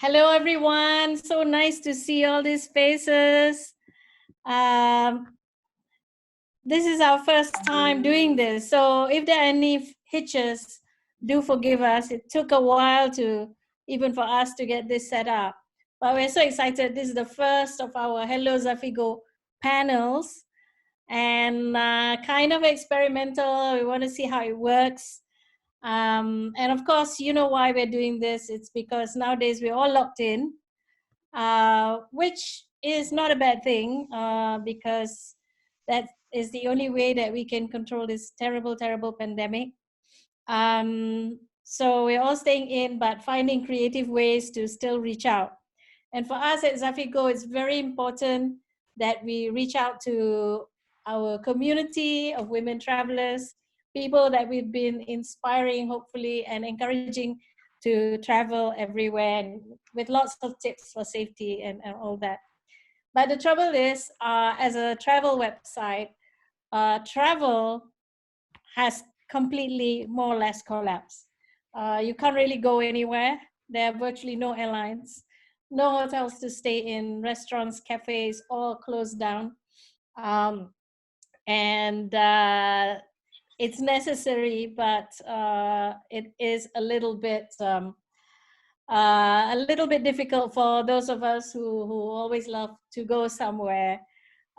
Hello, everyone. So nice to see all these faces. Um, this is our first time doing this. So if there are any hitches, do forgive us. It took a while even for us to get this set up. But we're so excited. This is the first of our Hello Zafigo panels, and kind of experimental. We want to see how it works. And of course, you know why we're doing this. It's because nowadays we're all locked in, which is not a bad thing, because that is the only way that we can control this terrible, terrible pandemic. So we're all staying in, but finding creative ways to still reach out. And for us at Zafigo, it's very important that we reach out to our community of women travelers, people that we've been inspiring, hopefully, and encouraging to travel everywhere, and with lots of tips for safety and all that. But the trouble is, as a travel website, travel has completely more or less collapsed. You can't really go anywhere. There are virtually no airlines, no hotels to stay in, restaurants, cafes, all closed down. And it's necessary, but it is a little bit difficult for those of us who always love to go somewhere,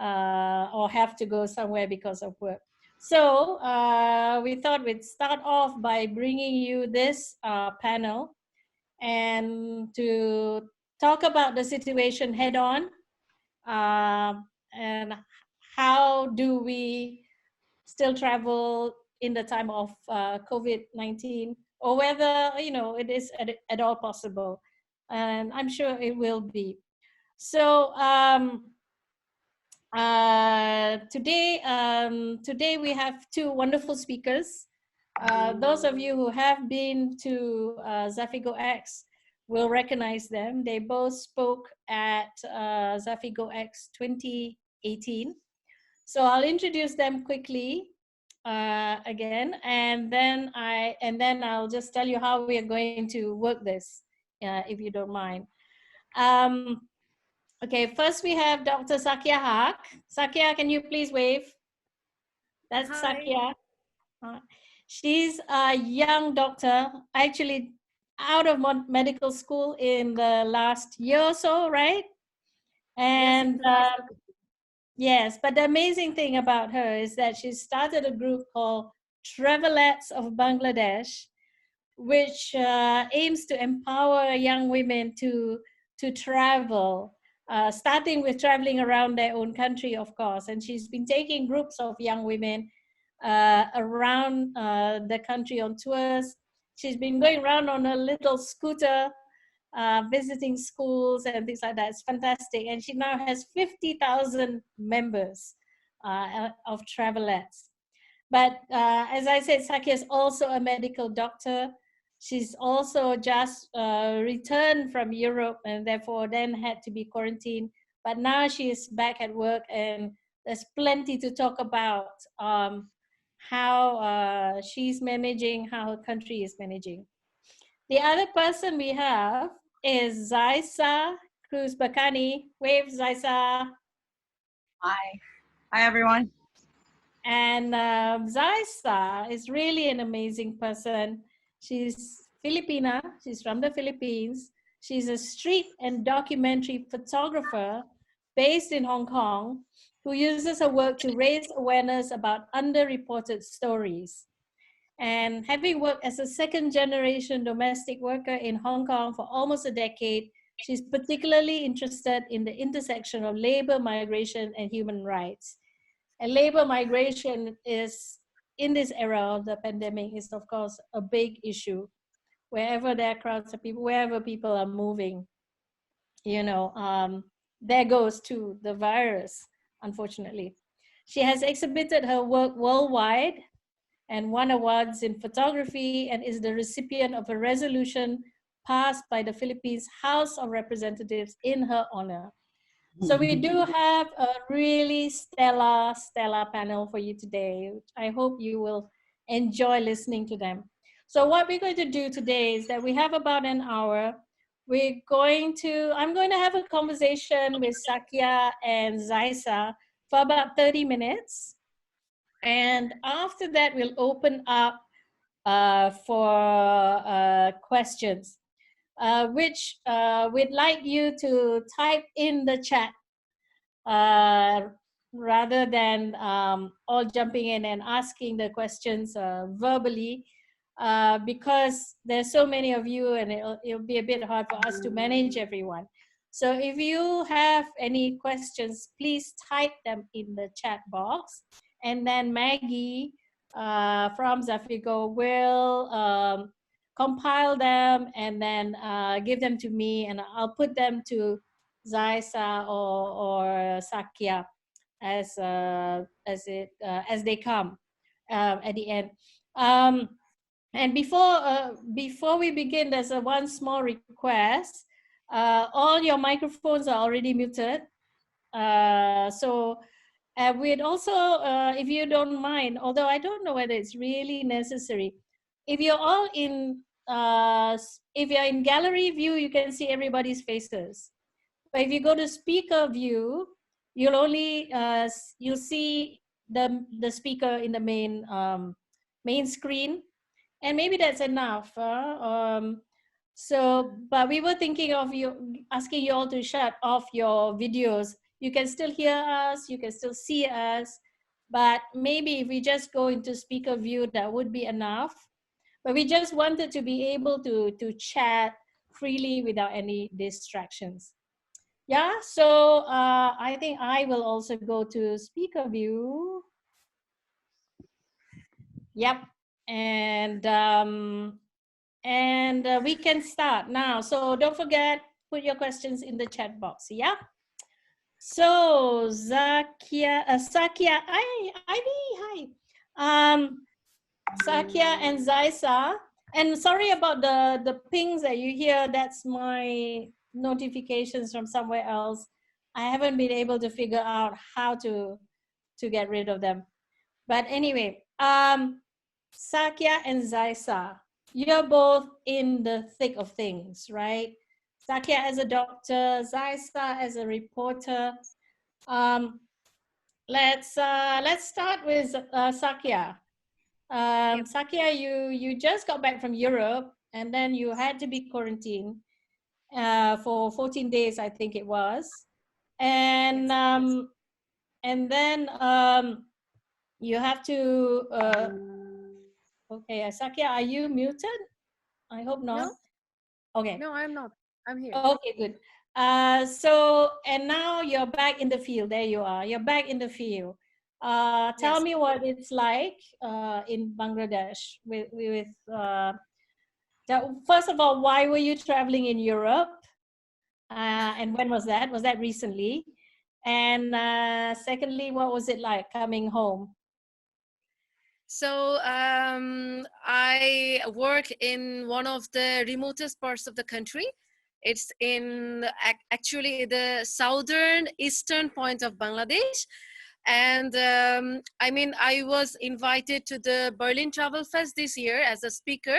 or have to go somewhere because of work. So we thought we'd start off by bringing you this panel and to talk about the situation head on, and how do we still travel in the time of COVID-19, or whether, it is at all possible. And I'm sure it will be. So today we have two wonderful speakers. Those of you who have been to ZafigoX will recognize them. They both spoke at ZafigoX 2018. So I'll introduce them quickly again, and then I'll just tell you how we are going to work this, if you don't mind. Okay, first we have Dr. Sakia Haque. Sakia, can you please wave? That's Hi. Sakia. She's a young doctor, actually out of medical school in the last year or so, right? And yes, but the amazing thing about her is that she started a group called Travelettes of Bangladesh, which aims to empower young women to travel, starting with traveling around their own country, of course. And she's been taking groups of young women around the country on tours. She's been going around on a little scooter, visiting schools and things like that. It's fantastic. And she now has 50,000 members of Travelettes. But as I said, Sakia is also a medical doctor. She's also just returned from Europe, and therefore then had to be quarantined. But now she is back at work, and there's plenty to talk about, how she's managing, how her country is managing. The other person we have is Xyza Cruz Bacani. Wave, Xyza. Hi. Hi, everyone. And Xyza is really an amazing person. She's Filipina. She's from the Philippines. She's a street and documentary photographer based in Hong Kong, who uses her work to raise awareness about underreported stories. And having worked as a second-generation domestic worker in Hong Kong for almost a decade, she's particularly interested in the intersection of labor, migration, and human rights. And labor migration is, in this era of the pandemic, is of course a big issue. Wherever there are crowds of people, wherever people are moving, there goes to the virus, unfortunately. She has exhibited her work worldwide and won awards in photography, and is the recipient of a resolution passed by the Philippines House of Representatives in her honor. So we do have a really stellar panel for you today. I hope you will enjoy listening to them. So what we're going to do today is that we have about an hour. I'm going to have a conversation with Sakia and Xyza for about 30 minutes. And after that, we'll open up for questions, which we'd like you to type in the chat uh, rather than all jumping in and asking the questions verbally, because there's so many of you and it'll be a bit hard for us to manage everyone. So if you have any questions, please type them in the chat box, and then Maggie from Zafigo will compile them and then give them to me, and I'll put them to Xyza or Sakia as they come at the end. And before we begin, there's one small request. All your microphones are already muted. So we'd also, if you don't mind, although I don't know whether it's really necessary, if you're all if you're in gallery view, you can see everybody's faces. But if you go to speaker view, you'll only you'll see the speaker in the main screen, and maybe that's enough. But we were thinking of asking you all to shut off your videos. You can still hear us, you can still see us, but maybe if we just go into speaker view, that would be enough. But we just wanted to be able to chat freely without any distractions. Yeah, so I think I will also go to speaker view. Yep, and we can start now. So don't forget, put your questions in the chat box. Yeah. So Sakia, Ivy, hi. Sakia and Xyza, and sorry about the pings that you hear. That's my notifications from somewhere else. I haven't been able to figure out how to get rid of them. But anyway, Sakia and Xyza, you're both in the thick of things, right? Sakia as a doctor, Xyza as a reporter. Let's start with Sakia. Yep. Sakia, you just got back from Europe, and then you had to be quarantined for 14 days, I think it was, and Yes. and then you have to. Okay, Sakia, are you muted? I hope not. No. Okay. No, I'm not. I'm here. Okay, good. And now you're back in the field. There you are. You're back in the field. Tell Yes. me what it's like in Bangladesh first of all, why were you traveling in Europe? And when was that? Was that recently? And secondly, what was it like coming home? So I work in one of the remotest parts of the country. It's in actually the southern eastern point of Bangladesh. And I mean, I was invited to the Berlin Travel Fest this year as a speaker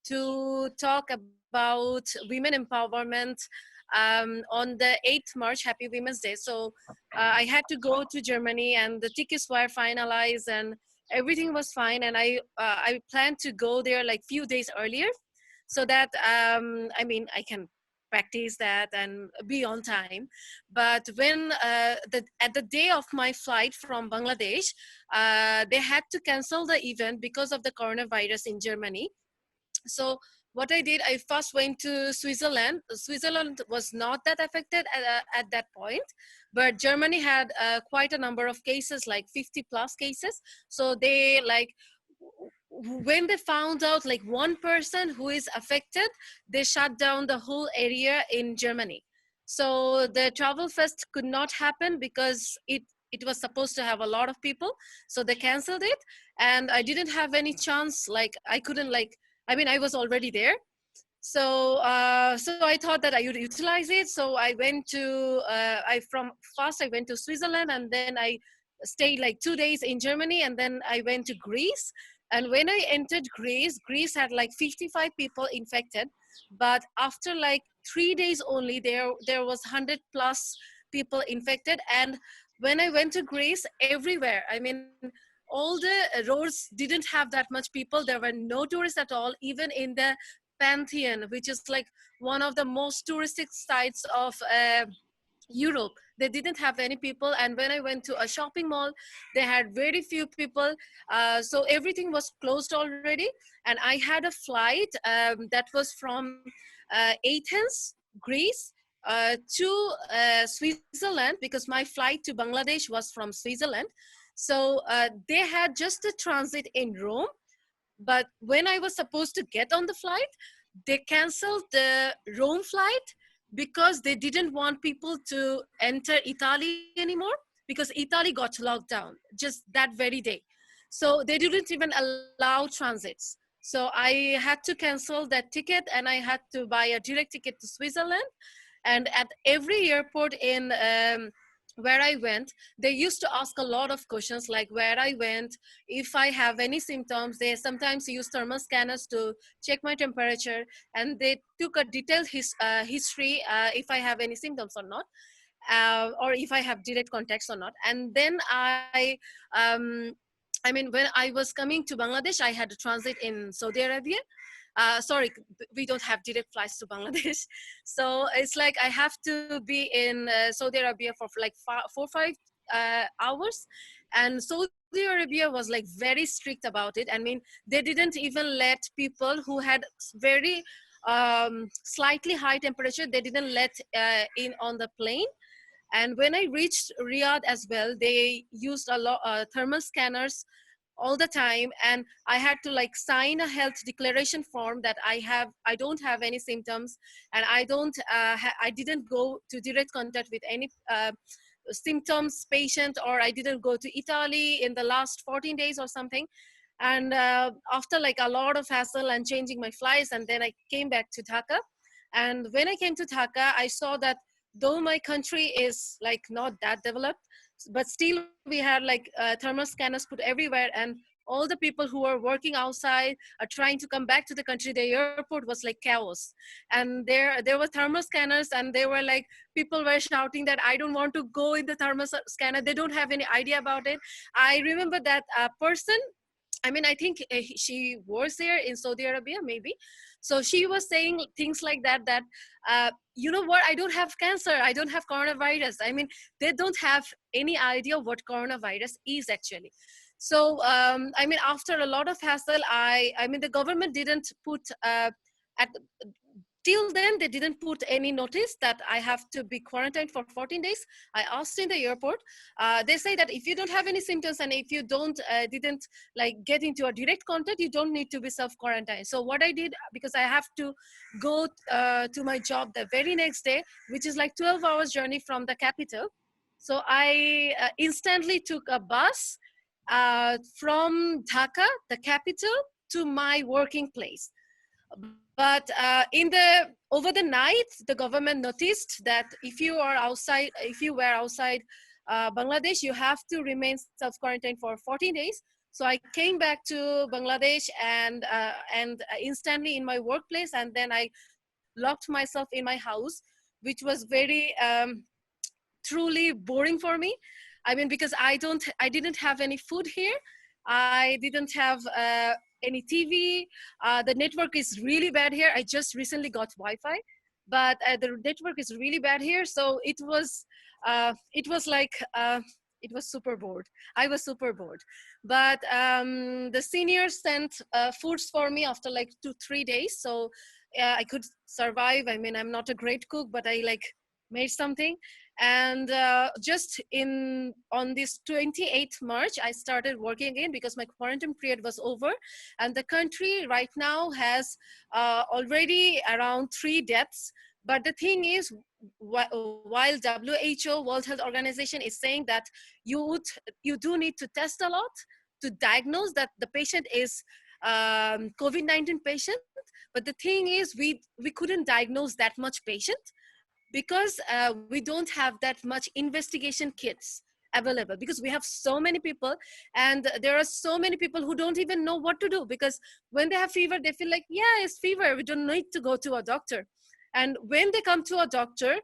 to talk about women empowerment on the 8th March, Happy Women's Day. So I had to go to Germany, and the tickets were finalized and everything was fine. And I planned to go there like few days earlier so that I mean, I can practice that and be on time. But when at the day of my flight from Bangladesh, they had to cancel the event because of the coronavirus in Germany. So what I did, I first went to Switzerland. Switzerland was not that affected at that point, but Germany had quite a number of cases, like 50 plus cases. So they like, when they found out like one person who is affected, they shut down the whole area in Germany. So the travel fest could not happen because it was supposed to have a lot of people. So they canceled it, and I didn't have any chance. Like I couldn't like, I mean, I was already there. So so I thought that I would utilize it. So I went to first I went to Switzerland, and then I stayed like 2 days in Germany, and then I went to Greece. And when I entered Greece had like 55 people infected, but after like 3 days only, there was 100 plus people infected. And when I went to Greece, everywhere, I mean, all the roads didn't have that much people. There were no tourists at all, even in the Pantheon, which is like one of the most touristic sites of Europe. They didn't have any people. And when I went to a shopping mall, they had very few people. So everything was closed already. And I had a flight that was from Athens, Greece, to Switzerland, because my flight to Bangladesh was from Switzerland. So they had just a transit in Rome. But when I was supposed to get on the flight, they canceled the Rome flight because they didn't want people to enter Italy anymore, because Italy got locked down just that very day. So they didn't even allow transits. So I had to cancel that ticket, and I had to buy a direct ticket to Switzerland. And at every airport in where I went, they used to ask a lot of questions, like where I went, if I have any symptoms. They sometimes use thermal scanners to check my temperature, and they took a detailed history, if I have any symptoms or not, or if I have direct contacts or not. And then um, I mean, when I was coming to Bangladesh, I had to transit in Saudi Arabia. Sorry, we don't have direct flights to Bangladesh. So it's like I have to be in Saudi Arabia for like 4 or 5 hours. And Saudi Arabia was like very strict about it. I mean, they didn't even let people who had very slightly high temperature, they didn't let in on the plane. And when I reached Riyadh as well, they used a lot thermal scanners all the time, and I had to like sign a health declaration form that I don't have any symptoms, and I didn't go to direct contact with any symptoms patient, or I didn't go to Italy in the last 14 days or something. And after like a lot of hassle and changing my flights, and then I came back to Dhaka. And when I came to Dhaka, I saw that though my country is like not that developed, but still we had like thermal scanners put everywhere, and all the people who are working outside are trying to come back to the country. The airport was like chaos, and there were thermal scanners, and they were like, people were shouting that I don't want to go in the thermal scanner. They don't have any idea about it. I remember that person, I mean, I think she was there in Saudi Arabia, maybe. So she was saying things like that, you know what, I don't have cancer, I don't have coronavirus. I mean, they don't have any idea what coronavirus is actually. So, I mean, after a lot of hassle, I mean, the government didn't put, at till then, they didn't put any notice that I have to be quarantined for 14 days. I asked in the airport. They say that if you don't have any symptoms, and if you didn't like get into a direct contact, you don't need to be self-quarantined. So what I did, because I have to go to my job the very next day, which is like 12 hours journey from the capital. So I instantly took a bus from Dhaka, the capital, to my working place. But over the night, the government noticed that if you were outside Bangladesh, you have to remain self-quarantined for 14 days. So I came back to Bangladesh, and instantly in my workplace, and then I locked myself in my house, which was very truly boring for me. I mean, because I didn't have any food here. I didn't have any TV. The network is really bad here. I just recently got Wi-Fi, but the network is really bad here. So it was like, it was super bored. I was super bored. But the seniors sent foods for me after like 2-3 days. So I could survive. I mean, I'm not a great cook, but I like made something. And just on this 28th March, I started working again, because my quarantine period was over. And the country right now has already around 3 deaths. But the thing is, while WHO, World Health Organization, is saying that you do need to test a lot to diagnose that the patient is COVID-19 patient. But the thing is, we couldn't diagnose that much patient, because we don't have that much investigation kits. available, because we have so many people, and there are so many people who don't even know what to do, because when they have fever, they feel like, yeah, it's fever, we don't need to go to a doctor. And when they come to a doctor,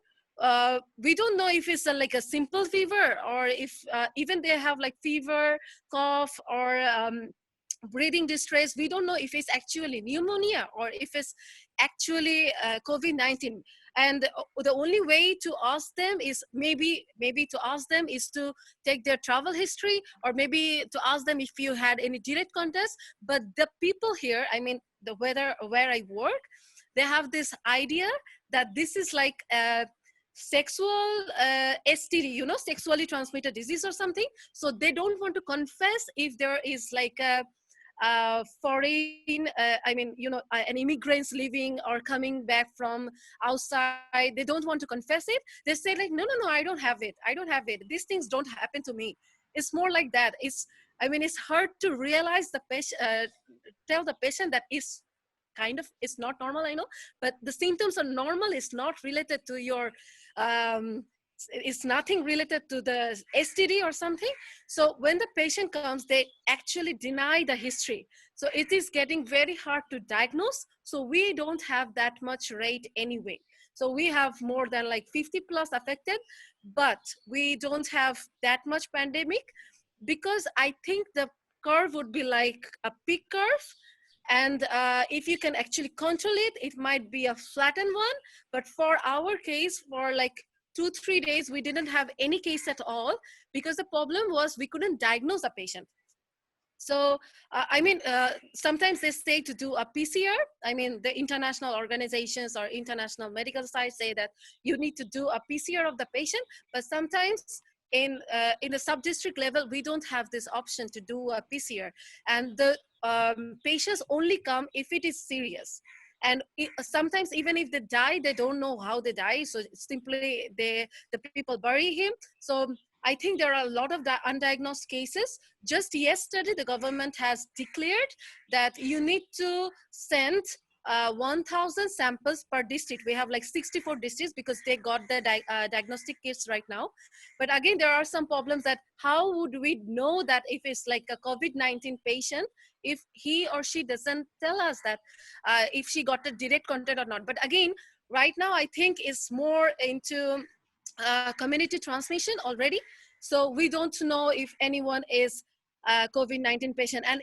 we don't know if it's like a simple fever, or if even they have like fever, cough, or breathing distress. We don't know if it's actually pneumonia or if it's actually COVID-19. And the only way to ask them is maybe to ask them is to take their travel history, or maybe to ask them if you had any direct contacts. But the people here, I mean, where I work, they have this idea that this is like a sexual STD, you know, sexually transmitted disease or something. So they don't want to confess if there is like a foreign, I mean, you know, an immigrants living or coming back from outside. They don't want to confess it. They say like, no, I don't have it. I don't have it. These things don't happen to me. It's more like that. I mean, it's hard to realize the patient, tell the patient that it's not normal, I know, but the symptoms are normal. It's not related to your, it's nothing related to the STD or something. So when the patient comes, they actually deny the history. So it is getting very hard to diagnose. So we don't have that much rate anyway. So we have more than like 50 plus affected, but we don't have that much pandemic, because I think the curve would be like a peak curve. And if you can actually control it, it might be a flattened one. But for our case, for like 2-3 days, we didn't have any case at all, because the problem was we couldn't diagnose a patient. So, I mean, sometimes they say to do a PCR. I mean, the international organizations or international medical sites say that you need to do a PCR of the patient, but sometimes in the sub-district level, we don't have this option to do a PCR. And the patients only come if it is serious. And sometimes even if they die, they don't know how they die. So simply the people bury him. So I think there are a lot of undiagnosed cases. Just yesterday, the government has declared that you need to send 1,000 samples per district. We have like 64 districts because they got the diagnostic kits right now. But again, there are some problems that how would we know that if it's like a COVID-19 patient, if he or she doesn't tell us that if she got a direct contact or not. But again, right now, I think it's more into community transmission already. So we don't know if anyone is a COVID-19 patient. And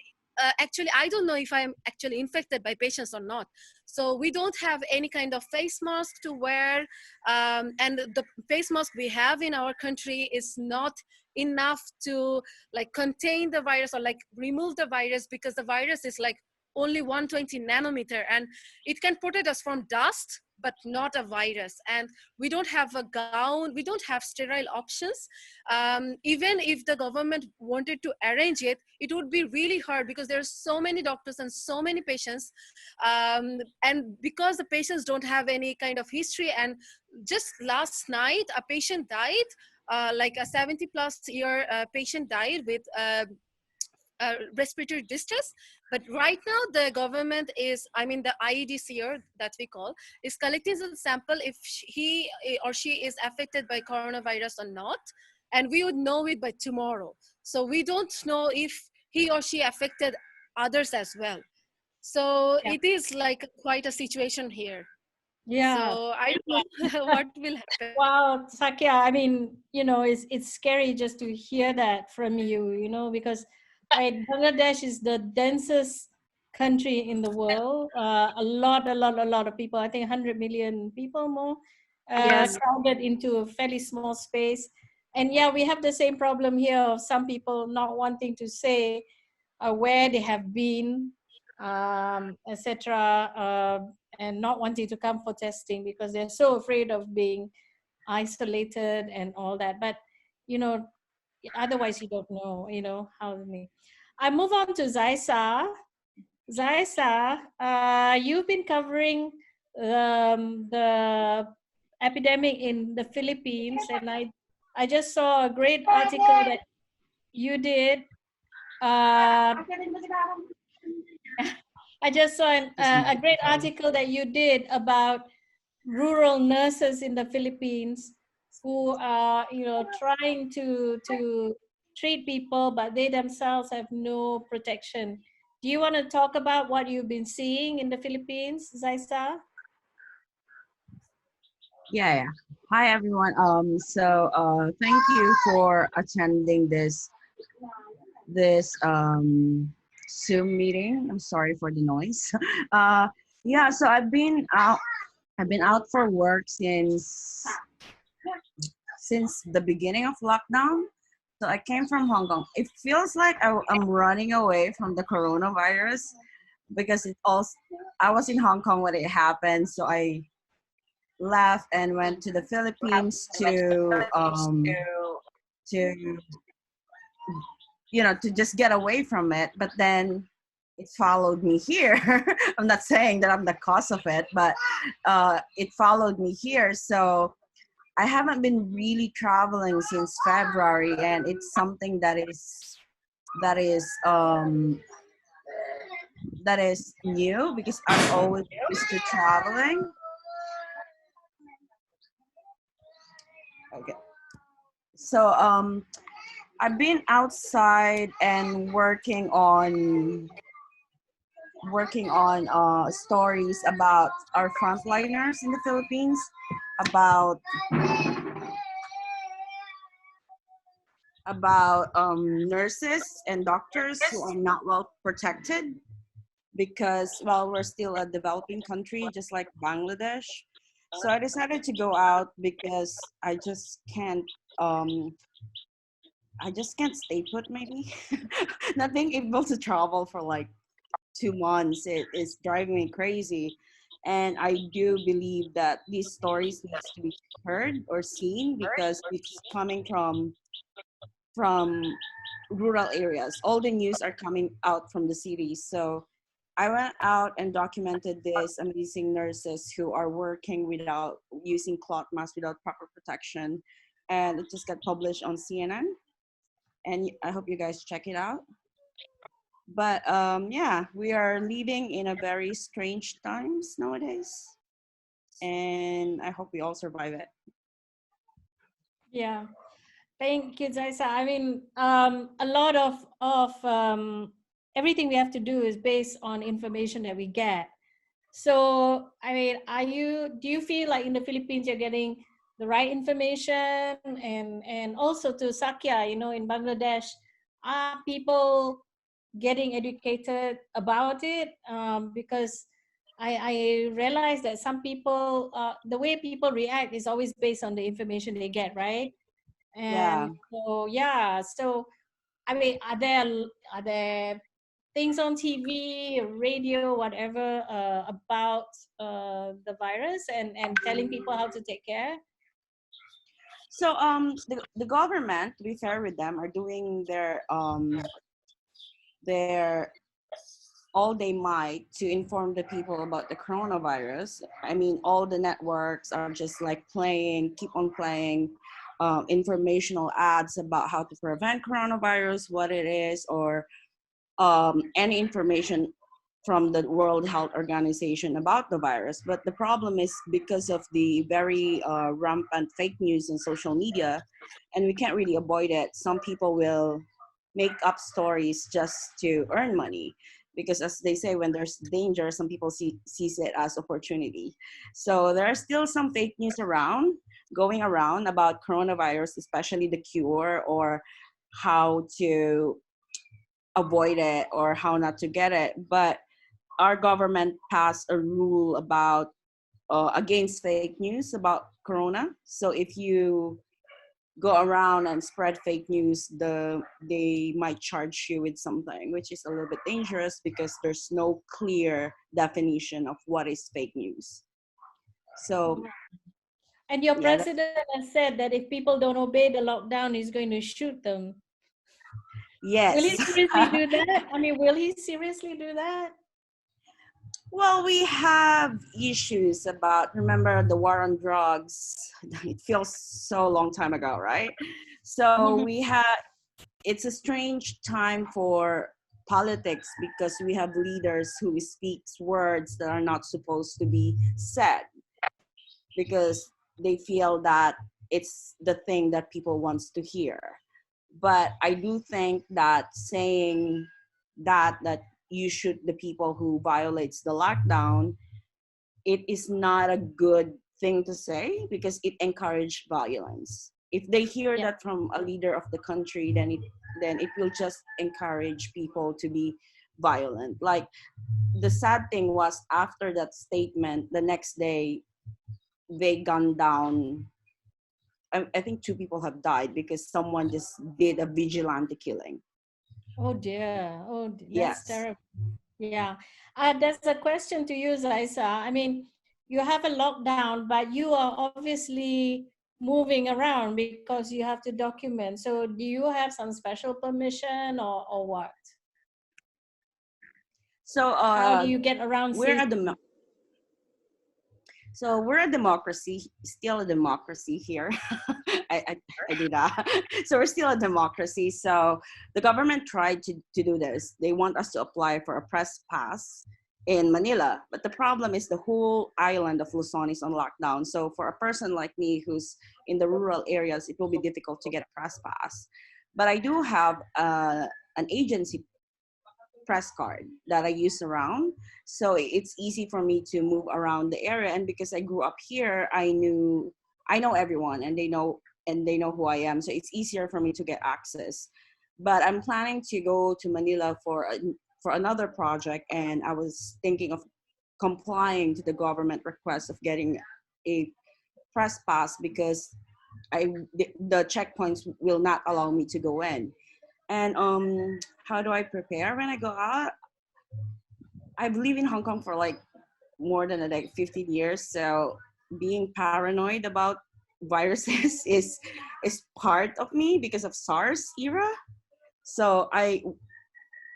actually, I don't know if I'm actually infected by patients or not. So we don't have any kind of face mask to wear. And the face mask we have in our country is not enough to like contain the virus or like remove the virus, because the virus is like only 120 nanometer and it can protect us from dust, but not a virus. And we don't have a gown, we don't have sterile options. Even if the government wanted to arrange it, it would be really hard because there's so many doctors and so many patients. And because the patients don't have any kind of history, and just last night, a patient died, like a 70 plus year patient died with respiratory distress. But right now the government is, I mean the IEDCR that we call, is collecting the sample if he or she is affected by coronavirus or not, and we would know it by tomorrow. So we don't know if he or she affected others as well. So Yeah. it is like quite a situation here. Yeah. So I don't know what will happen. Wow, Sakia, I mean, it's scary just to hear that from you, because right, Bangladesh is the densest country in the world. A lot of people, I think 100 million people more, Yes. crowded into a fairly small space. And yeah, we have the same problem here of some people not wanting to say where they have been, etc., and not wanting to come for testing because they're so afraid of being isolated and all that. But otherwise you don't know how to. I move on to Xyza. Xyza, you've been covering the epidemic in the Philippines, and I just saw a great article that you did. I just saw a great article that you did about rural nurses in the Philippines who are, you know, trying to treat people, but they themselves have no protection. Do you want to talk about what you've been seeing in the Philippines, Xyza? Yeah. Hi everyone. Thank you for attending this Zoom meeting. I'm sorry for the noise. Uh, yeah. So I've been out for work since the beginning of lockdown. So I came from Hong Kong. It feels like I'm running away from the coronavirus because I was in Hong Kong when it happened. So I left and went to the Philippines to to just get away from it. But then it followed me here. I'm not saying that I'm the cause of it, but it followed me here. So I haven't been really traveling since February, and it's something that is um, that is new because I'm always used to traveling. Okay, so I've been outside and working on stories about our frontliners in the Philippines, about nurses and doctors who are not well protected because, well, we're still a developing country, just like Bangladesh. So I decided to go out because um, I just can't stay put. Maybe not being able to travel for like 2 months, it is driving me crazy. And I do believe that these stories needs to be heard or seen because it's coming from rural areas. All the news are coming out from the cities. So I went out and documented these amazing nurses who are working without using cloth masks, without proper protection. And it just got published on CNN. And I hope you guys check it out. But yeah, we are living in a very strange times nowadays. And I hope we all survive it. Yeah. Thank you, Jaisa. I mean, a lot of everything we have to do is based on information that we get. So, I mean, do you feel like in the Philippines you're getting the right information? And also to Sakia, you know, in Bangladesh, are people getting educated about it? Because I realize that some people, the way people react is always based on the information they get, right? Yeah. And so, yeah, so I mean, are there things on TV, radio, whatever, about the virus and telling people how to take care? So the government, to be fair with them, are doing their all they might to inform the people about the coronavirus. I mean, all the networks are just like keep on playing informational ads about how to prevent coronavirus, what it is, or any information from the World Health Organization about the virus. But the problem is because of the very rampant fake news on social media, and we can't really avoid it. Some people will make up stories just to earn money because, as they say, when there's danger, some people sees it as opportunity. So there are still some fake news going around about coronavirus, especially the cure or how to avoid it or how not to get it. But our government passed a rule about against fake news about corona. So if you go around and spread fake news, they might charge you with something, which is a little bit dangerous because there's no clear definition of what is fake news. So And your yeah, president has said that if people don't obey the lockdown, he's going to shoot them. Will he yes. seriously do that? I mean, will he seriously do that? Well, we have issues about, remember the war on drugs. It feels so long time ago, right? So it's a strange time for politics because we have leaders who speaks words that are not supposed to be said because they feel that it's the thing that people wants to hear. But I do think that saying that you shoot the people who violates the lockdown, it is not a good thing to say, because it encouraged violence. If they hear Yeah. that from a leader of the country, then it will just encourage people to be violent. Like, the sad thing was, after that statement, the next day they gunned down. I think 2 people have died because someone just did a vigilante killing. Oh dear. That's Yes. terrible. Yeah. There's a question to you, Xyza. I mean, you have a lockdown, but you are obviously moving around because you have to document. So do you have some special permission or what? So How do you get around we're a safely? so we're a democracy, still a democracy here. I did that. So we're still a democracy. So the government tried to do this. They want us to apply for a press pass in Manila, but the problem is the whole island of Luzon is on lockdown. So for a person like me who's in the rural areas, it will be difficult to get a press pass. But I do have an agency press card that I use around. So it's easy for me to move around the area. And because I grew up here, I know everyone, and they know who I am. So it's easier for me to get access. But I'm planning to go to Manila for another project, and I was thinking of complying to the government request of getting a press pass, because the checkpoints will not allow me to go in. And how do I prepare when I go out? I've lived in Hong Kong for like more than like 15 years, so being paranoid about viruses is part of me because of SARS era. So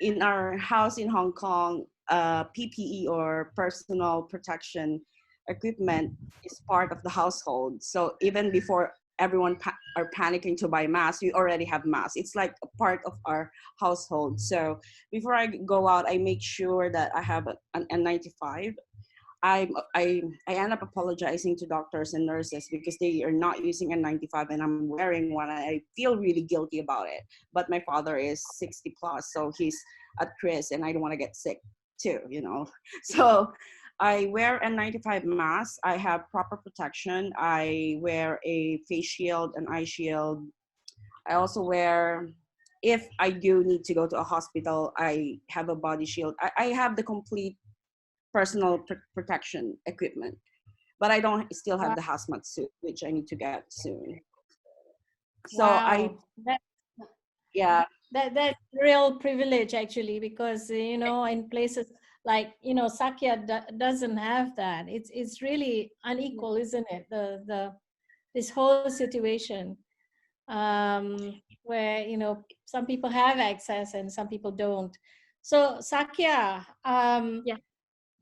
in our house in Hong Kong, PPE, or personal protection equipment, is part of the household. So even before everyone are panicking to buy masks, we already have masks. It's like a part of our household. So before I go out, I make sure that I have an N95. I end up apologizing to doctors and nurses because they are not using N95 and I'm wearing one. And I feel really guilty about it. But my father is 60 plus, so he's at risk, and I don't want to get sick too, you know. So I wear N95 mask. I have proper protection. I wear a face shield, an eye shield. I also wear, if I do need to go to a hospital, I have a body shield. I have the complete personal protection equipment, but I don't still have Wow. the hazmat suit, which I need to get soon. So Wow. yeah, That's real privilege actually, because in places like Sakia doesn't have that. It's really unequal, isn't it? The this whole situation, where some people have access and some people don't. So Sakia, Yeah.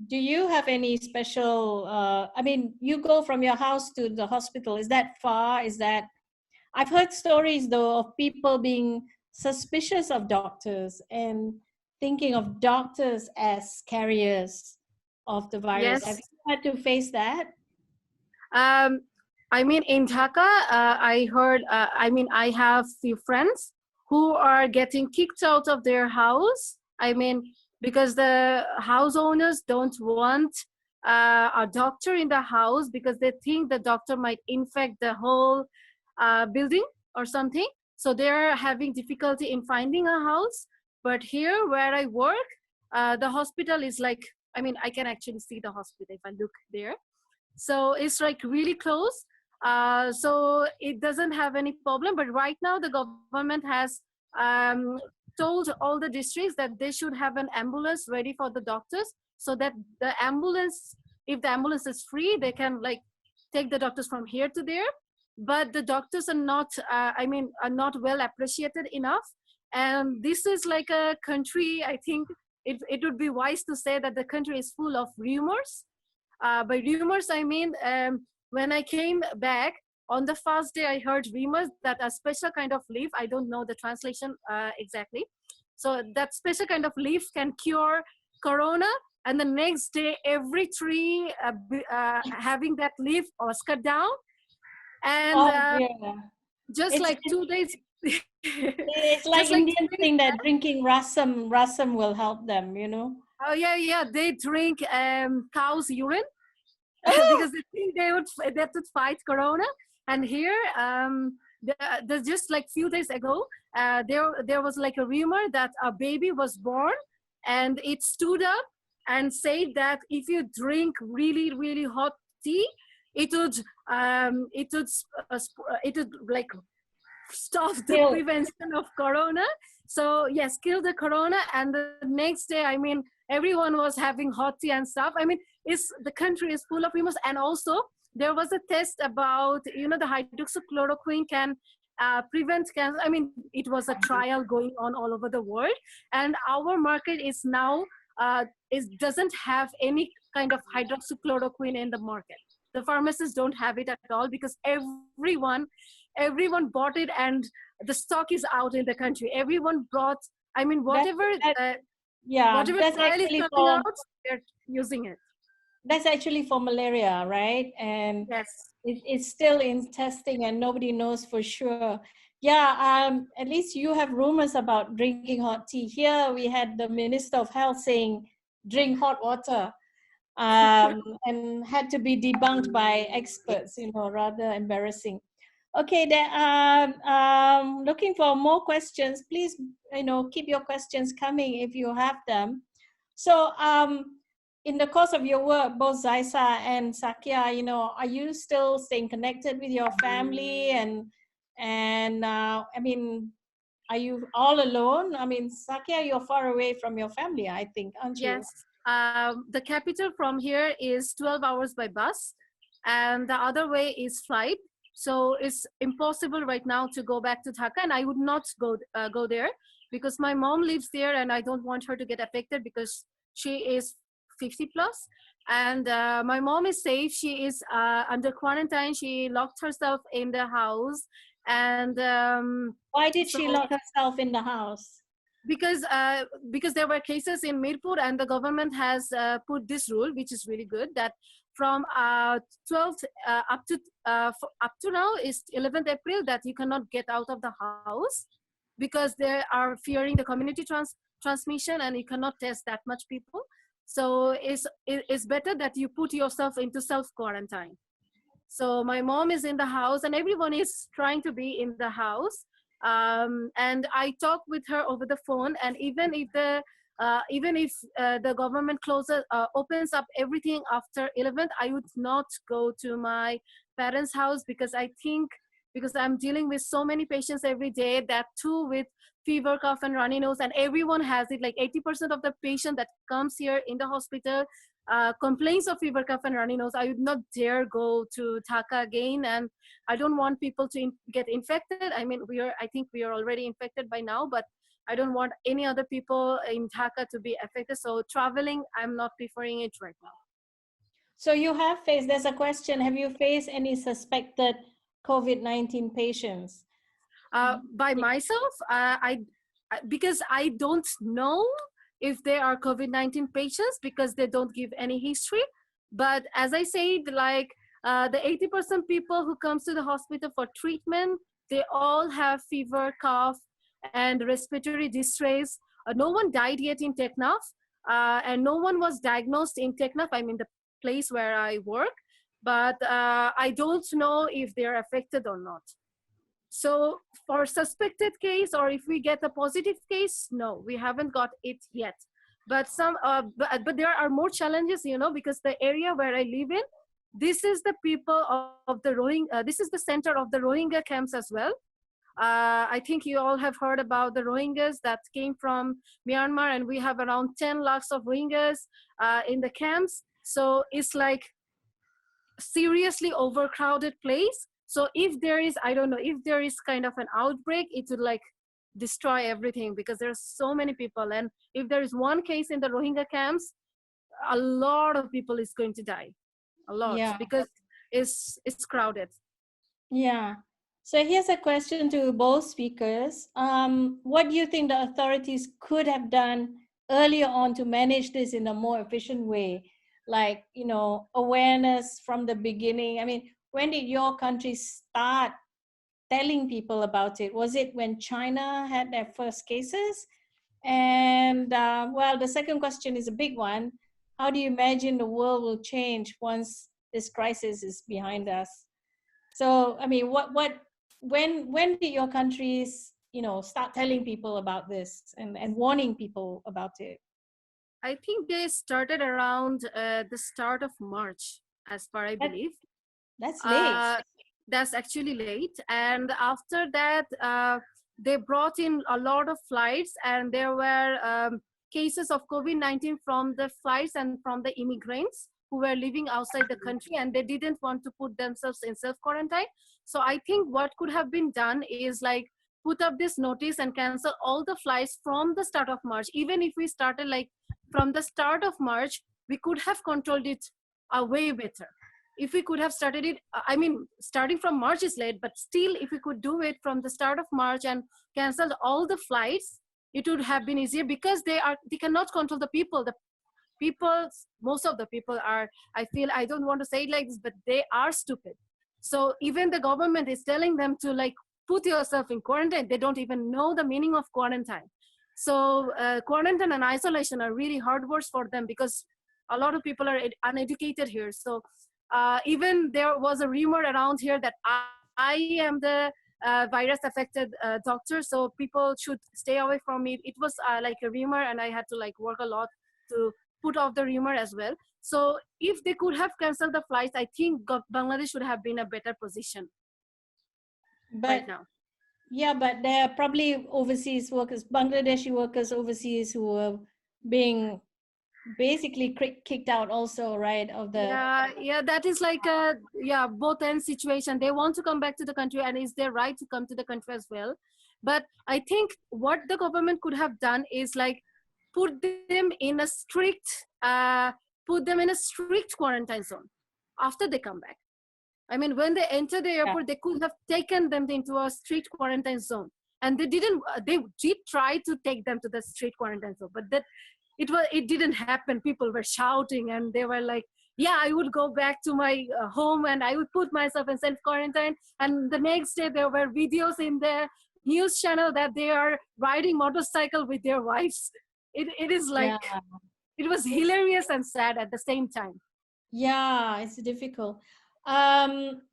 do you have any special? I mean, you go from your house to the hospital. Is that far? Is that I've heard stories though of people being suspicious of doctors and thinking of doctors as carriers of the virus. Have Yes. you had to face that? Um, I mean, in Dhaka, I heard, I have few friends who are getting kicked out of their house. I mean, because the house owners don't want a doctor in the house because they think the doctor might infect the whole building or something. So they're having difficulty in finding a house. But here where I work, the hospital is like, I can actually see the hospital if I look there. So it's like really close. So it doesn't have any problem. But right now the government has um, told all the districts that they should have an ambulance ready for the doctors, so that the ambulance, if the ambulance is free, they can like take the doctors from here to there. But the doctors are not, are not well appreciated enough. And this is like a country, I think it would be wise to say that the country is full of rumors. By rumors, I mean, when I came back on the first day, I heard rumors that a special kind of leaf, I don't know the translation exactly. So that special kind of leaf can cure corona. And the next day, every tree having that leaf was cut down. And Oh dear. just It's like 2 days, it's like just like Indians 2 days. think that drinking rasam will help them, you know. Oh yeah, yeah. They drink cow's urine Oh, because they think they would fight corona. And here, just like few days ago, there was like a rumor that a baby was born, and it stood up and said that if you drink really really hot tea, it would it would like stop the still, prevention of corona. So yes, kill the corona. And the next day, I mean, everyone was having hot tea and stuff. I mean, it's the country is full of rumors. And also there was a test about, you know, the hydroxychloroquine can prevent cancer. I mean, it was a trial going on all over the world, and our market is now doesn't have any kind of hydroxychloroquine in the market. The pharmacists don't have it at all because everyone bought it, and the stock is out in the country. Everyone brought, I mean, that, that yeah, whatever that's trial is actually coming for out, they're using it. malaria, right? And Yes, it's still in testing and nobody knows for sure. Yeah, at least you have rumors about drinking hot tea. Here we had the Minister of Health saying drink hot water, and had to be debunked by experts, you know, rather embarrassing. Okay, there are looking for more questions. Please, you know, keep your questions coming if you have them. So, in the course of your work, both Xyza and Sakia, you know, are you still staying connected with your family? And I mean, are you all alone? I mean, Sakia, you're far away from your family, I think, aren't you? yes. The capital from here is 12 hours by bus, and the other way is flight. So it's impossible right now to go back to Dhaka, and I would not go there because my mom lives there, and I don't want her to get affected because she is 50 plus, and my mom is safe. She is under quarantine. She locked herself in the house, and Why did so she lock herself in the house? because there were cases in Mirpur, and the government has put this rule, which is really good, that from 12th up to now is 11th April, that you cannot get out of the house because they are fearing the community transmission, and you cannot test that much people. So it's better that you put yourself into self quarantine. So my mom is in the house, and everyone is trying to be in the house. And I talk with her over the phone. And even if the government opens up everything after 11th, I would not go to my parents' house because I think because I'm dealing with so many patients every day, that too with fever, cough, and runny nose, and everyone has it. Like 80% of the patient that comes here in the hospital complains of fever, cough, and runny nose. I would not dare go to Dhaka again, and I don't want people to get infected. I mean, I think we are already infected by now, but I don't want any other people in Dhaka to be affected. So traveling, I'm not preferring it right now. So you have faced, there's a question, have you faced any suspected COVID-19 patients? By myself, because I don't know if they are COVID-19 patients because they don't give any history. But as I said, like the 80% people who comes to the hospital for treatment, they all have fever, cough, and respiratory distress. No one died yet in Teknaf, and no one was diagnosed in Teknaf. I mean, the place where I work, but I don't know if they're affected or not. So for suspected case, or if we get a positive case, no, we haven't got it yet. But but there are more challenges, you know, because the area where I live in, this is the people of the Rohingya. This is the center of the Rohingya camps as well. I think you all have heard about the Rohingyas that came from Myanmar, and we have around 10 lakhs of Rohingyas in the camps. So it's like seriously overcrowded place. So if there is, I don't know, if there is kind of an outbreak, it would like destroy everything because there's so many people. And if there is one case in the Rohingya camps, a lot of people is going to die, a lot, Yeah. because it's crowded. Yeah. So here's a question to both speakers. What do you think the authorities could have done earlier on to manage this in a more efficient way? Like, you know, awareness from the beginning. I mean, when did your country start telling people about it? Was it when China had their first cases? And well, the second question is a big one. How do you imagine the world will change once this crisis is behind us? So, I mean, when did your countries, start telling people about this and warning people about it? I think they started around the start of March, as far I believe. That's late. That's actually late. And after that, they brought in a lot of flights, and there were cases of COVID-19 from the flights and from the immigrants who were living outside the country, and they didn't want to put themselves in self-quarantine. So I think what could have been done is like put up this notice and cancel all the flights from the start of March. Even if we started like from the start of March, we could have controlled it way better. If we could have started it, I mean, starting from March is late, but still, if we could do it from the start of March and canceled all the flights, it would have been easier, because they cannot control the people. The people, most of the people are, I feel, I don't want to say it like this, but they are stupid. So even the government is telling them to like put yourself in quarantine. They don't even know the meaning of quarantine. So quarantine and isolation are really hard words for them, because a lot of people are uneducated here. So even there was a rumor around here that I am the virus affected doctor, so people should stay away from me. It was like a rumor, and I had to like work a lot to put off the rumor as well. So if they could have canceled the flights, I think Bangladesh should have been a better position right now. Yeah, but there are probably overseas workers, Bangladeshi workers overseas, who are being basically kicked out also, right? Of the yeah, that is like a both end situation. They want to come back to the country, and it's their right to come to the country as well. But I think what the government could have done is like put them in a strict quarantine zone after they come back. I mean, when they enter the airport, they could have taken them into a strict quarantine zone, and they didn't. They did try to take them to the strict quarantine zone, but it didn't happen. People were shouting, and they were like, "Yeah, I would go back to my home, and I would put myself in self quarantine." And the next day, there were videos in the news channel that they are riding motorcycle with their wives. It is like it was hilarious and sad at the same time. Yeah, it's difficult.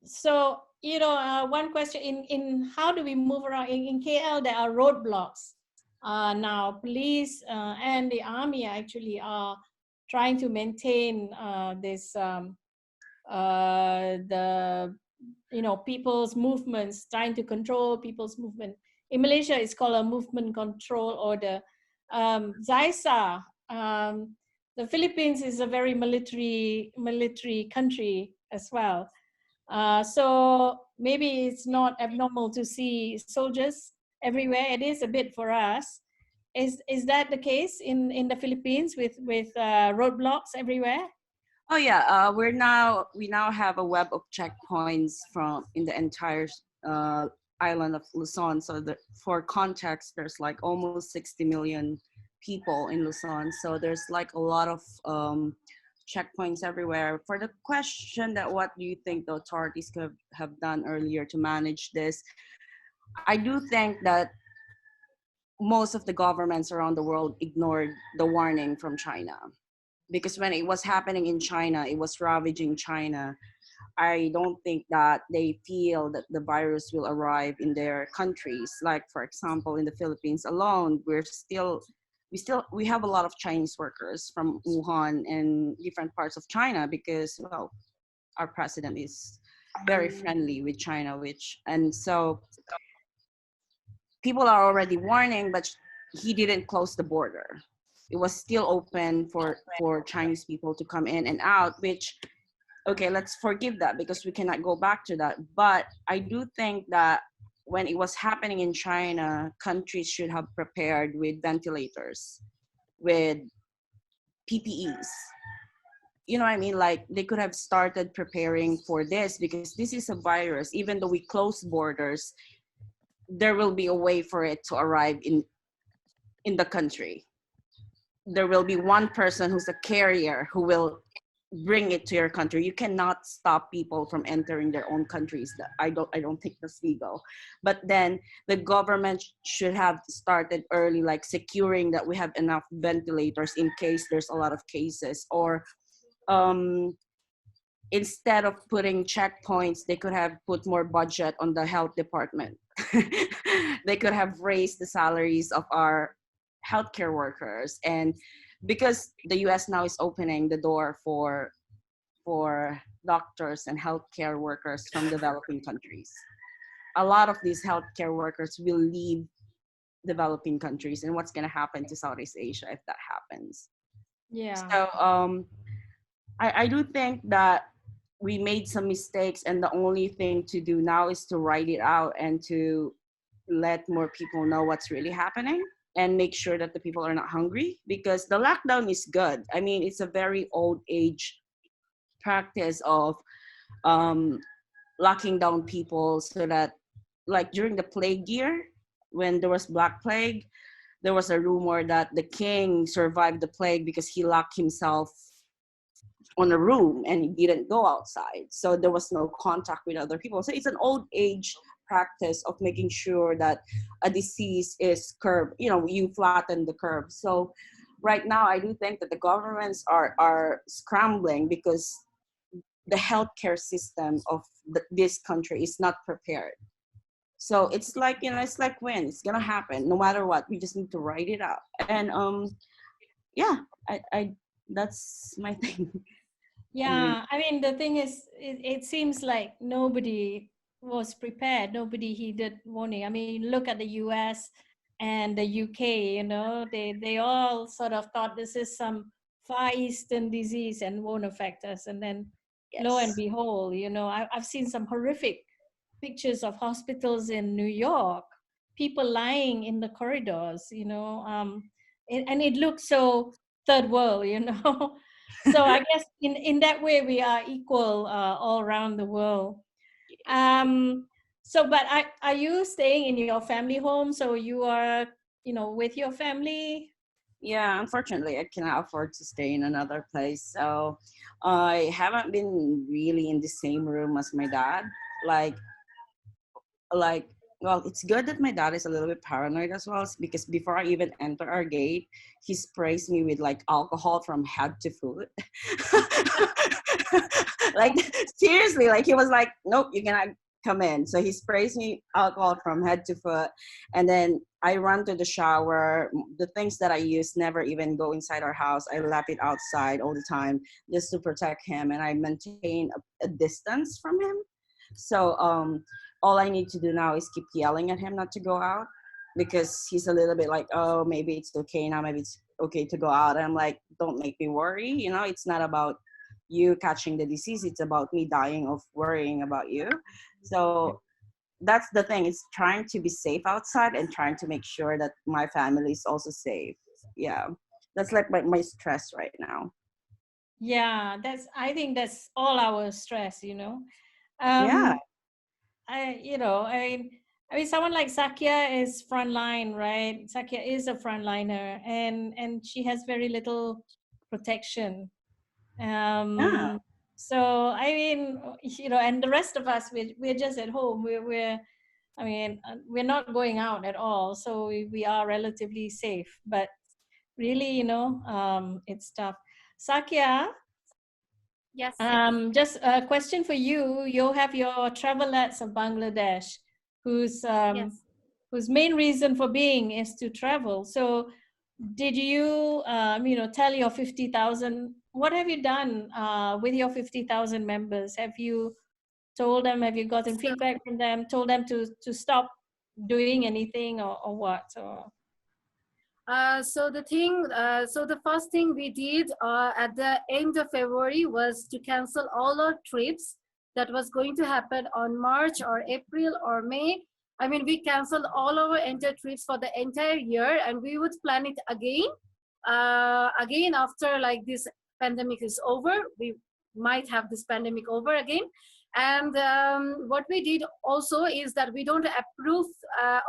So, one question in how do we move around in KL? There are roadblocks. Now, police and the army actually are trying to maintain this people's movements, trying to control people's movement. In Malaysia, it's called a movement control order. Xyza. The Philippines is a very military country as well. So maybe it's not abnormal to see soldiers everywhere. It is a bit for us. Is that the case in the Philippines with roadblocks everywhere? Oh yeah, we now have a web of checkpoints in the entire island of Luzon. So for context, there's like almost 60 million people in Luzon. So there's like a lot of checkpoints everywhere. For the question that what do you think the authorities could have done earlier to manage this, I do think that most of the governments around the world ignored the warning from China. Because when it was happening in China, it was ravaging China. I don't think that they feel that the virus will arrive in their countries. Like, for example, in the Philippines alone, we have a lot of Chinese workers from Wuhan and different parts of China, because, well, our president is very friendly with China, and so people are already warning, but he didn't close the border. It was still open for Chinese people to come in and out, which, okay, let's forgive that because we cannot go back to that. But I do think that when it was happening in China, countries should have prepared with ventilators, with PPEs. You know what I mean? Like, they could have started preparing for this, because this is a virus. Even though we close borders, there will be a way for it to arrive in the country. There will be one person who's a carrier who will bring it to your country. You cannot stop people from entering their own countries. I don't think that's legal. But then the government should have started early, like securing that we have enough ventilators in case there's a lot of cases, or um instead of putting checkpoints, they could have put more budget on the health department. They could have raised the salaries of our healthcare workers. And because the US now is opening the door for doctors and healthcare workers from developing countries, a lot of these healthcare workers will leave developing countries. And what's going to happen to Southeast Asia if that happens? Yeah. So I do think that we made some mistakes, and the only thing to do now is to write it out and to let more people know what's really happening, and make sure that the people are not hungry, because the lockdown is good. I mean, it's a very old age practice of um, locking down people so that, like during the plague year, when there was Black Plague, there was a rumor that the king survived the plague because he locked himself on a room and he didn't go outside. So there was no contact with other people. So it's an old age practice of making sure that a disease is curbed, you flatten the curve. So right now, I do think that the governments are scrambling because the healthcare system of this country is not prepared. So it's like, it's like when it's gonna happen, no matter what, we just need to write it out. And yeah, I that's my thing. Yeah, I mean, the thing is, it seems like nobody was prepared. Nobody heeded warning. I mean, look at the US and the UK, they all sort of thought this is some Far Eastern disease and won't affect us. And then lo and Yes. behold, I've seen some horrific pictures of hospitals in New York, people lying in the corridors, and it looks so third world, So I guess in that way we are equal all around the world. So, but are you staying in your family home? So you are, with your family? Yeah, unfortunately, I cannot afford to stay in another place. So I haven't been really in the same room as my dad. Like, like, well, it's good that my dad is a little bit paranoid as well, because before I even enter our gate, he sprays me with like alcohol from head to foot. Like, seriously, like he was like, nope, you cannot come in. So he sprays me alcohol from head to foot, and then I run to the shower. The things that I use never even go inside our house. I left it outside all the time just to protect him, and I maintain a distance from him. So all I need to do now is keep yelling at him not to go out, because he's a little bit like, oh, maybe it's okay now, maybe it's okay to go out. And I'm like, don't make me worry. It's not about you catching the disease, it's about me dying of worrying about you. So that's the thing, it's trying to be safe outside and trying to make sure that my family is also safe. Yeah, that's like my stress right now. Yeah, I think that's all our stress, Yeah. Um, I mean, someone like Sakia is frontline, right? Sakia is a frontliner, and she has very little protection. Yeah. So I mean, and the rest of us, we're just at home. I mean, we're not going out at all, so we are relatively safe. But really, it's tough. Sakia, Yes. just a question for you. You have your travelettes of Bangladesh, whose Yes. whose main reason for being is to travel. So, did you, tell your 50,000? What have you done with your 50,000 members? Have you told them? Have you gotten So, feedback from them? Told them to stop doing anything, or what? Or so the first thing we did at the end of February was to cancel all our trips that was going to happen on March or April or May. I mean, we canceled all our entire trips for the entire year, and we would plan it again after like this pandemic is over. We might have this pandemic over again. And what we did also is that we don't approve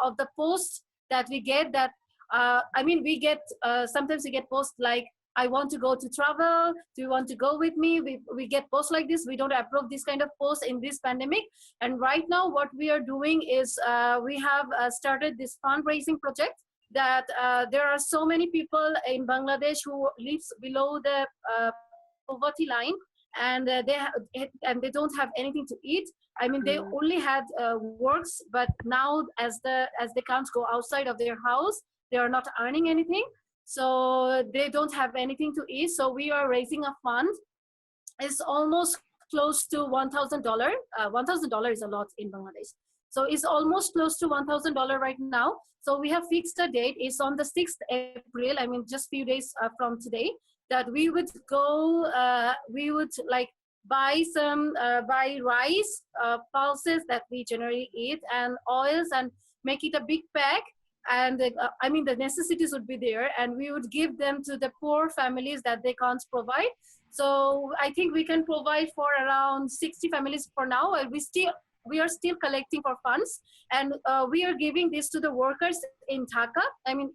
of the posts that we get that I mean, we get sometimes we get posts like I want to go to travel. Do you want to go with me? We get posts like this. We don't approve this kind of posts in this pandemic. And right now what we are doing is we have started this fundraising project that there are so many people in Bangladesh who lives below the poverty line, and they don't have anything to eat. I mean, they only had works, but now as they can't go outside of their house, they are not earning anything, so they don't have anything to eat. So we are raising a fund. It's almost close to $1,000. $1,000 is a lot in Bangladesh. So it's almost close to $1,000 right now. So we have fixed a date. It's on the 6th April. I mean, just few days from today, that we would go, we would like buy rice, pulses that we generally eat, and oils, and make it a big pack. And I mean, the necessities would be there, and we would give them to the poor families that they can't provide. So I think we can provide for around 60 families for now. We are still collecting for funds, and we are giving this to the workers in Dhaka. I mean,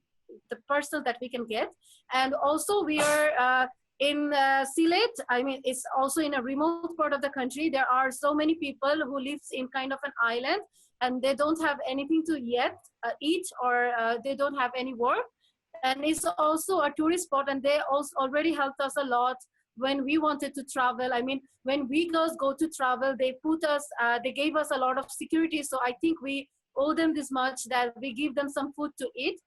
the person that we can get. And also we are in Sylhet. I mean, it's also in a remote part of the country. There are so many people who lives in kind of an island, and they don't have anything to yet eat, or they don't have any work. And it's also a tourist spot, and they also already helped us a lot when we wanted to travel. I mean, when we girls go to travel, they gave us a lot of security. So I think we owe them this much, that we give them some food to eat.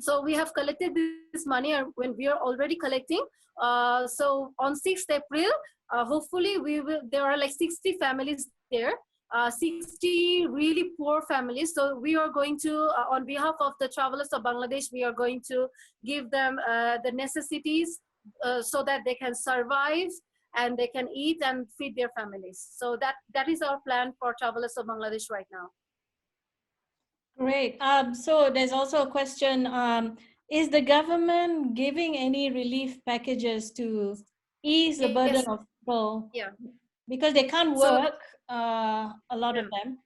So we have collected this money, when we are already collecting. So on 6th April, hopefully there are like 60 families there, 60 really poor families. So we are going to, on behalf of the Travelers of Bangladesh, we are going to give them the necessities so that they can survive and they can eat and feed their families. So that is our plan for Travelers of Bangladesh right now. Great. So there's also a question, is the government giving any relief packages to ease the burden Yes. of people? Yeah. Because they can't work, a lot of them.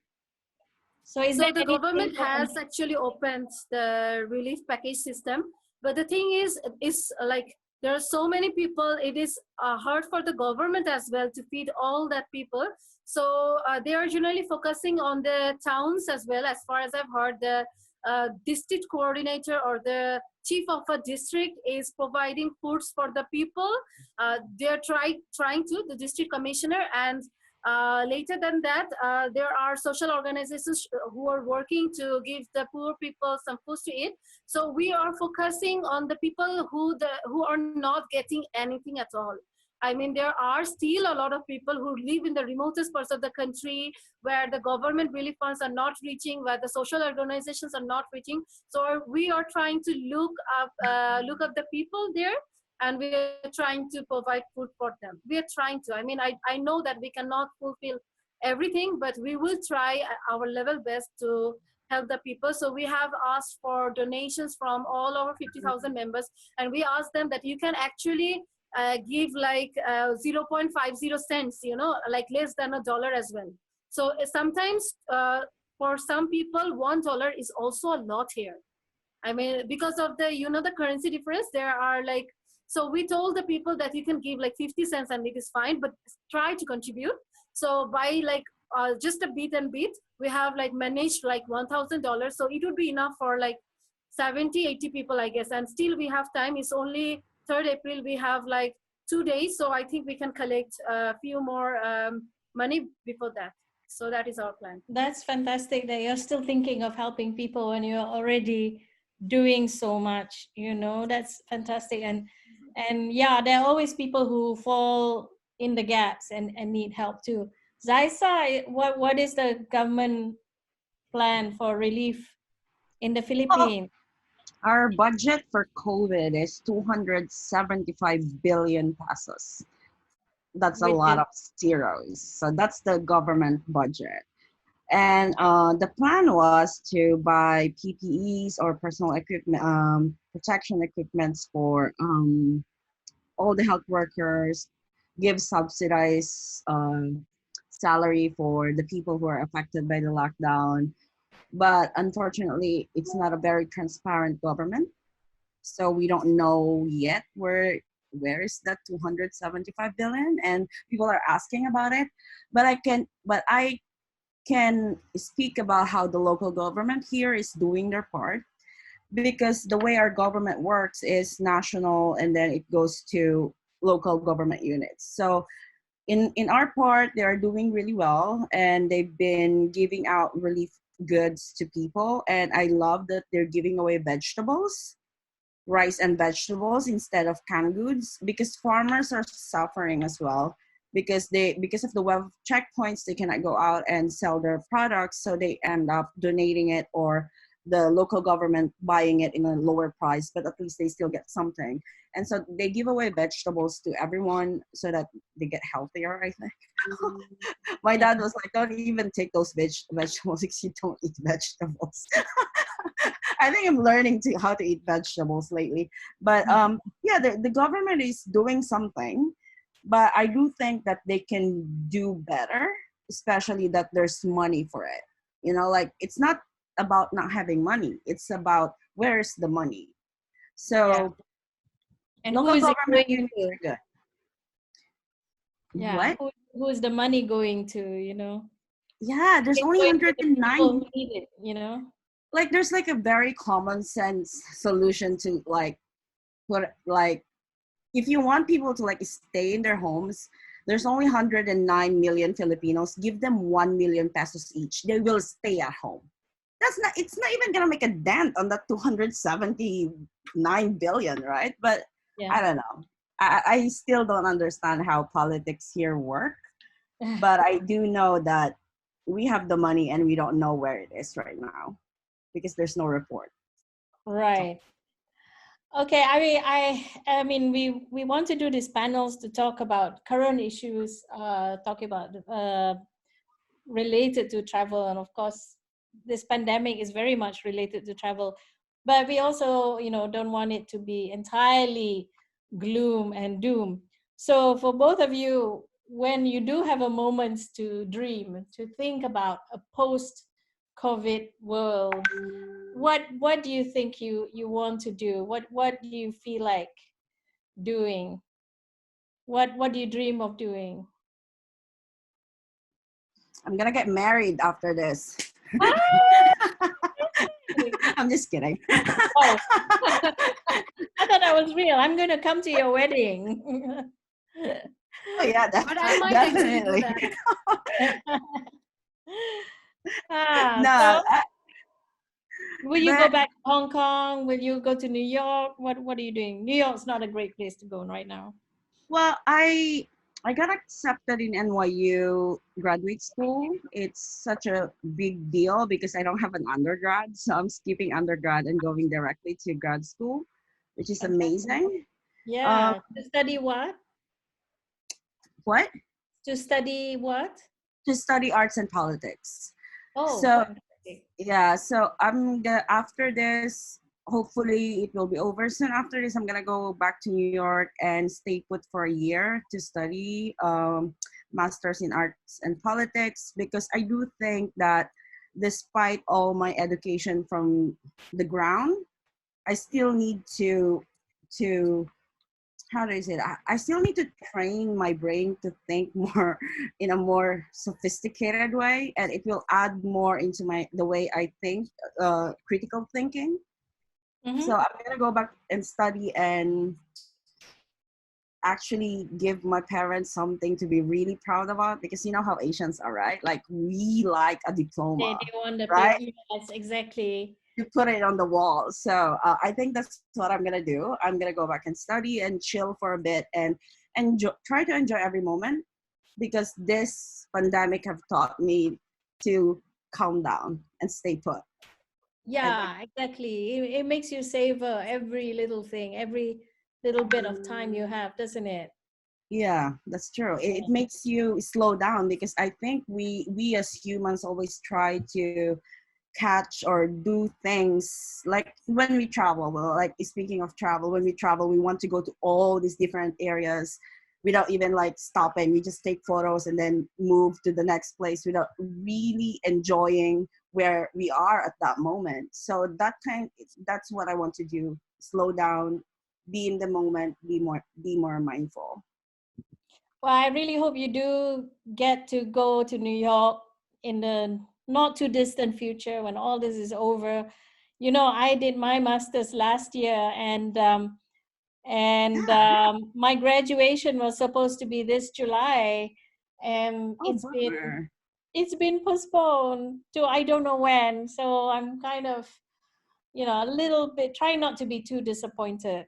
So the government has actually opened the relief package system. But the thing is like, there are so many people, it is hard for the government as well to feed all that people. So they are generally focusing on the towns as well. As far as I've heard, the district coordinator or the chief of a district is providing foods for the people. They're trying to, the district commissioner, and later than that, there are social organizations who are working to give the poor people some food to eat. So we are focusing on the people who are not getting anything at all. I mean, there are still a lot of people who live in the remotest parts of the country, where the government relief funds are not reaching, where the social organizations are not reaching. So we are trying to look up the people there, and we are trying to provide food for them. We are trying to. I mean, I know that we cannot fulfill everything, but we will try our level best to help the people. So we have asked for donations from all our 50,000 members, and we asked them that you can actually give like 0.50 cents, you know, like less than $1 as well. So sometimes for some people, $1 is also a lot here. I mean, because of the, you know, the currency difference, there are like, so we told the people that you can give like 50 cents and it is fine, but try to contribute. So by like just a bit and bit, we have like managed like $1,000. So it would be enough for like 70, 80 people, I guess. And still we have time. It's only 3rd April. We have like 2 days. So I think we can collect a few more money before that. So that is our plan. That's fantastic that you're still thinking of helping people when you're already doing so much, you know. That's fantastic. And yeah, there are always people who fall in the gaps and need help too. Xyza, what is the government plan for relief in the Philippines? Our budget for COVID is 275 billion pesos. That's a lot of zeros. So that's the government budget. And the plan was to buy PPEs or personal equipment, protection equipments for all the health workers, give subsidized salary for the people who are affected by the lockdown. But unfortunately, it's not a very transparent government. So we don't know yet where where is that 275 billion? And people are asking about it. But I can speak about how the local government here is doing their part, because the way our government works is national and then it goes to local government units. So in our part, they are doing really well, and they've been giving out relief goods to people. And I love that they're giving away vegetables, rice and vegetables instead of canned goods, because farmers are suffering as well, because of the web checkpoints, they cannot go out and sell their products, so they end up donating it, or the local government buying it in a lower price, but at least they still get something. And so they give away vegetables to everyone so that they get healthier, I think. My dad was like, don't even take those vegetables because you don't eat vegetables. I think I'm learning how to eat vegetables lately. But yeah, the government is doing something, but I do think that they can do better, especially that there's money for it. You know, like, it's not about not having money. It's about where's the money. So Yeah. And who local is it government going units to? are good. Yeah, What? who is the money going to, you know? Yeah, there's It's only going to the 109. people who need it, you know? Like, there's like a very common sense solution to like put, like, if you want people to like stay in their homes, there's only 109 million Filipinos. Give them 1 million pesos each. They will stay at home. It's not even gonna make a dent on that 279 billion, right? But Yeah. I don't know. I still don't understand how politics here work, but I do know that we have the money and we don't know where it is right now because there's no report. Right. Okay. I mean, we want to do these panels to talk about current issues, talk about related to travel, and of course, this pandemic is very much related to travel. But we also, you know, don't want it to be entirely gloom and doom. So for both of you, when you do have a moment to dream, to think about a post-COVID world, what do you think you want to do? What do you feel like doing? What do you dream of doing? I'm gonna get married after this. I'm just kidding. Oh, I thought that was real. I'm going to come to your wedding. Oh yeah, But I might actually do definitely. that. No, So will you go but back to Hong Kong? Will you go to New York? What are you doing? New York's not a great place to go right now. well, I got accepted in NYU graduate school. It's such a big deal because I don't have an undergrad, so I'm skipping undergrad and going directly to grad school, which is Fantastic. amazing. Um, Yeah. To study what? what? To study what? To study arts and politics. Oh, So fantastic. yeah, so after this, hopefully it will be over soon. After this, I'm gonna go back to New York and stay put for a year to study masters in arts and politics, because I do think that despite all my education from the ground, I still need to how do I say that? I still need to train my brain to think more in a more sophisticated way, and it will add more into the way I think, critical thinking. So Mm-hmm. I'm gonna go back and study and actually give my parents something to be really proud about, because you know how Asians are, right? Like, we like a diploma, They want the right? big, yes, exactly. You put it on the wall. So I think that's what I'm gonna do. I'm gonna go back and study and chill for a bit and try to enjoy every moment, because this pandemic have taught me to calm down and stay put. And Yeah, exactly. It makes you savor every little thing, every little bit of time you have, doesn't it? yeah, that's true. It makes you slow down, because I think we as humans always try to catch or do things, like when we travel. Well, like, speaking of travel, when we travel, we want to go to all these different areas without even like stopping. We just take photos and then move to the next place without really enjoying where we are at that moment. So that's what I want to do: slow down, be in the moment, be more mindful. Well, I really hope you do get to go to New York in the not too distant future when all this is over. You know, I did my master's last year, and my graduation was supposed to be this July, and Oh, bummer. it's been postponed to I don't know when. So I'm kind of, a little bit trying not to be too disappointed.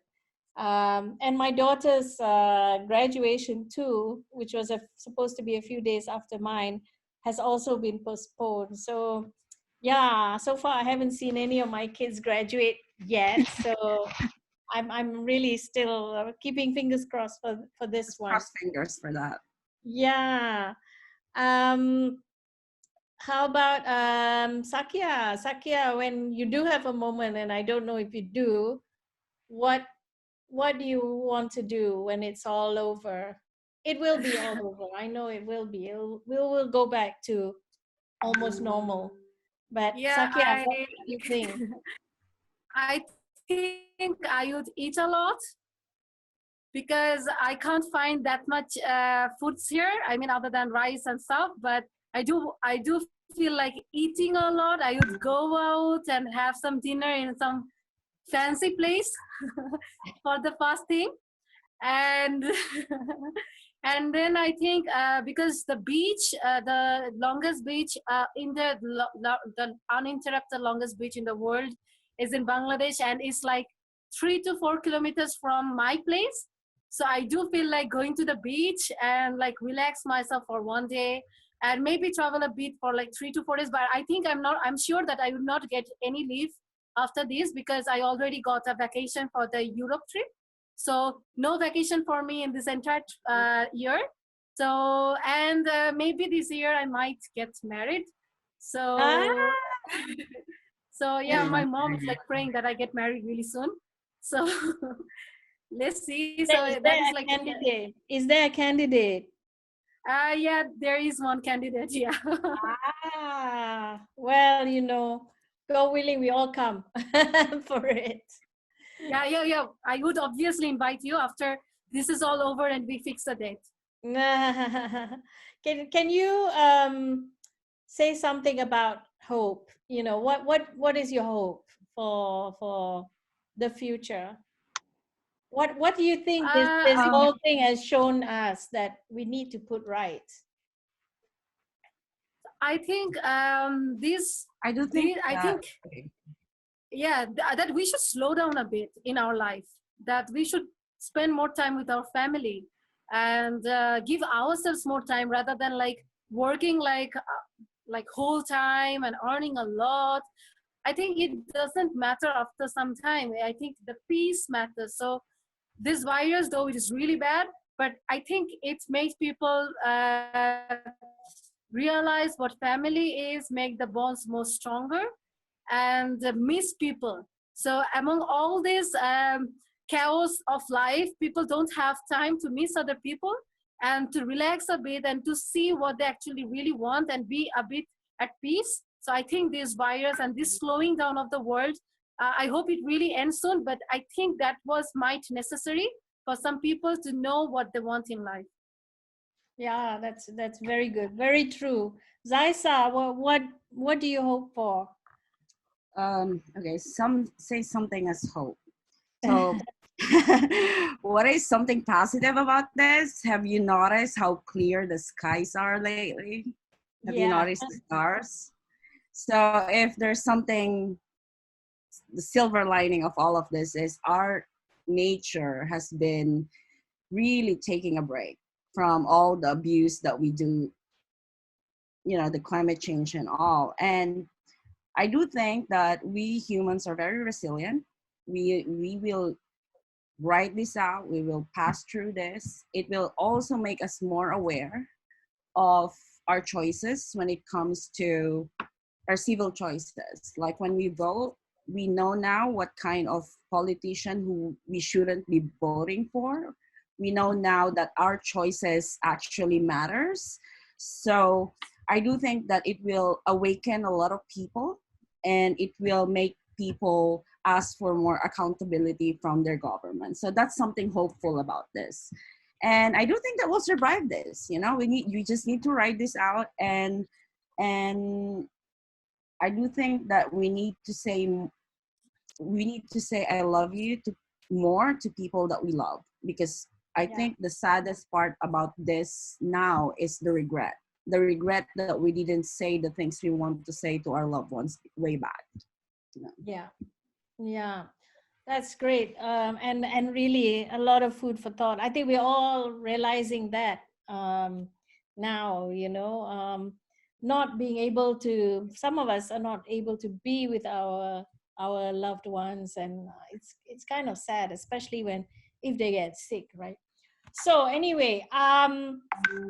And my daughter's graduation too, which was supposed to be a few days after mine, has also been postponed. So, yeah, so far I haven't seen any of my kids graduate yet. So I'm really still keeping fingers crossed for this Just one. cross fingers for that. Yeah. Um, how about Sakia? Sakia, when you do have a moment, and I don't know if you do, what what do you want to do when it's all over? It will be all over. I know it will be. We'll go back to almost normal. But Yeah, Sakia, what do you think? I think I would eat a lot because I can't find that much foods here. I mean, other than rice and stuff. But I do feel like eating a lot. I would go out and have some dinner in some fancy place for the fasting, and and then I think because the beach, the longest beach in the uninterrupted longest beach in the world is in Bangladesh, and it's like 3 to 4 kilometers from my place. So I do feel like going to the beach and like relax myself for one day and maybe travel a bit for like 3 to 4 days. But I think I'm sure that I will not get any leave after this because I already got a vacation for the Europe trip. So no vacation for me in this entire year. So and maybe this year I might get married. Ah, So so yeah, Yeah. my mom is like praying that I get married really soon. So let's see. So is that there is a like candidate? Is there a candidate? yeah, there is one candidate. Yeah. Ah, well, God willing, we all come for it. Yeah. I would obviously invite you after this is all over and we fix a date. Can you say something about hope? What is your hope for the future? What do you think this I whole thing has shown us that we need to put right? I think this I do think I that. think yeah that we should slow down a bit in our life, that we should spend more time with our family and give ourselves more time rather than like working like whole time and earning a lot. I think it doesn't matter after some time. I think the peace matters. So this virus, though it is really bad, but I think it makes people realize what family is, make the bonds more stronger, and miss people. So among all this chaos of life, people don't have time to miss other people and to relax a bit and to see what they actually really want and be a bit at peace. So I think this virus and this slowing down of the world, I hope it really ends soon, but I think that was might necessary for some people to know what they want in life. Yeah, that's very good, very true. Xyza, what do you hope for? Okay, some say something as hope. So, what is something positive about this? Have you noticed how clear the skies are lately? Have you Yeah. noticed the stars? So, if there's something, the silver lining of all of this is our nature has been really taking a break from all the abuse that we do, the climate change and all. And I do think that we humans are very resilient. We will write this out. We will pass through this. It will also make us more aware of our choices when it comes to our civil choices. Like when we vote, we know now what kind of politician who we shouldn't be voting for. We know now that our choices actually matters. So I do think that it will awaken a lot of people and it will make people ask for more accountability from their government. So that's something hopeful about this. And I do think that we'll survive this. You know, we just need to ride this out, and I do think that we need to say I love you to more to people that we love, because I think the saddest part about this now is the regret that we didn't say the things we want to say to our loved ones way back. You know? Yeah, that's great. And really a lot of food for thought. I think we're all realizing that now, you know, not being able to, some of us are not able to be with our loved ones, and it's kind of sad, especially when if they get sick, right? So anyway,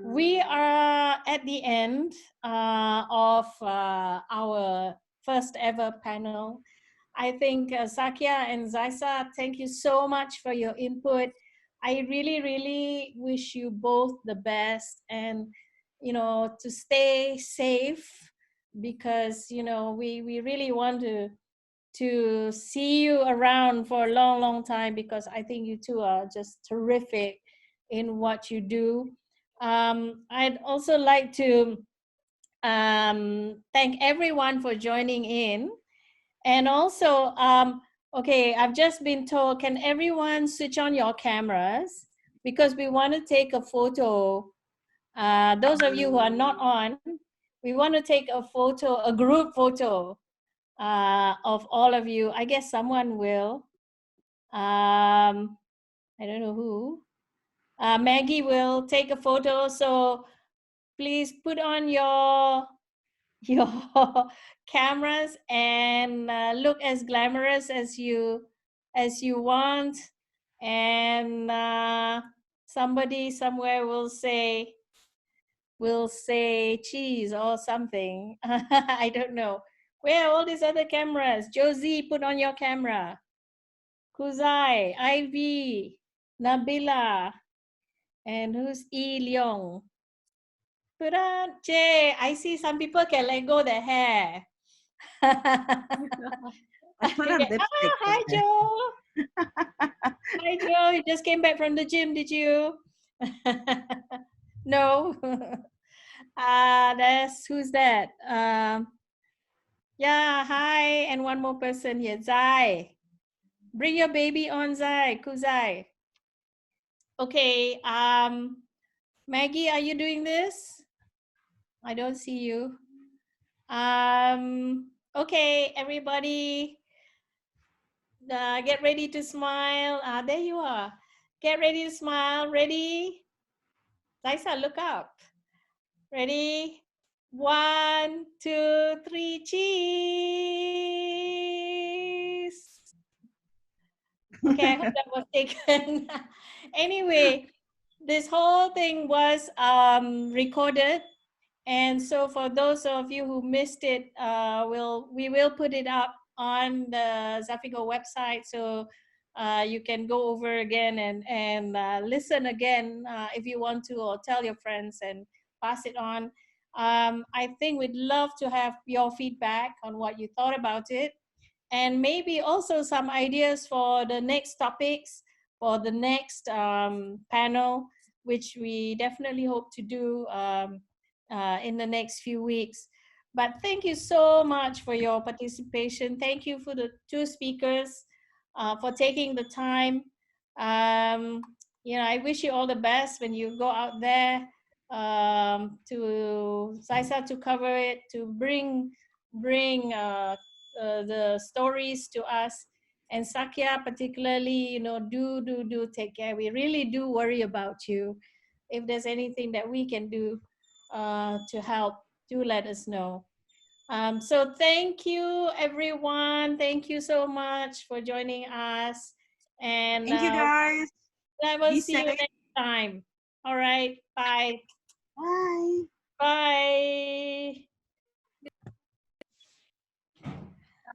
we are at the end of our first ever panel. I think Sakia and Xyza, thank you so much for your input. I really, really wish you both the best, and you know, to stay safe, because you know we really want to see you around for a long, long time, because I think you two are just terrific in what you do. I'd also like to thank everyone for joining in. And also, okay, I've just been told, can everyone switch on your cameras? Because we want to take a photo. Those of you who are not on, we want to take a photo, a group photo of all of you. I guess someone will. I don't know who. Maggie will take a photo. So please put on your cameras and look as glamorous as you want. And somebody somewhere will say cheese or something. I don't know. Where are all these other cameras? Josie, put on your camera. Kuzai, Ivy, Nabila, and who's E Leong? Put on Jay. I see some people can let go their hair. I put on lipstick. Hi Joe. Hi Joe. You just came back from the gym, did you? No. That's who's that? Yeah, hi, and one more person here, Zai. Bring your baby on, Zai. Kuzai. Okay. Maggie, are you doing this? I don't see you. Okay, everybody, get ready to smile. There you are. Get ready to smile. Ready? Liza, look up. Ready? 1, 2, 3, cheese. Okay, I hope that was taken. Anyway, this whole thing was recorded. And so for those of you who missed it, we will put it up on the Zafigo website, so you can go over again and listen again if you want to, or tell your friends and pass it on. I think we'd love to have your feedback on what you thought about it, and maybe also some ideas for the next topics, for the next panel, which we definitely hope to do in the next few weeks. But thank you so much for your participation. Thank you for the two speakers for taking the time. You know, I wish you all the best when you go out there, to Xyza to cover it, to bring the stories to us, and Sakia particularly, you know, do take care. We really do worry about you. If there's anything that we can do to help, do let us know. So thank you, everyone. Thank you so much for joining us. And Thank you, guys. I will Be see you safe. next time. All right. Bye. Bye. Bye.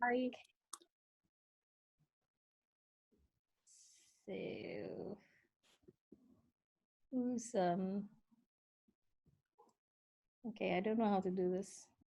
Bye. So who's okay, I don't know how to do this.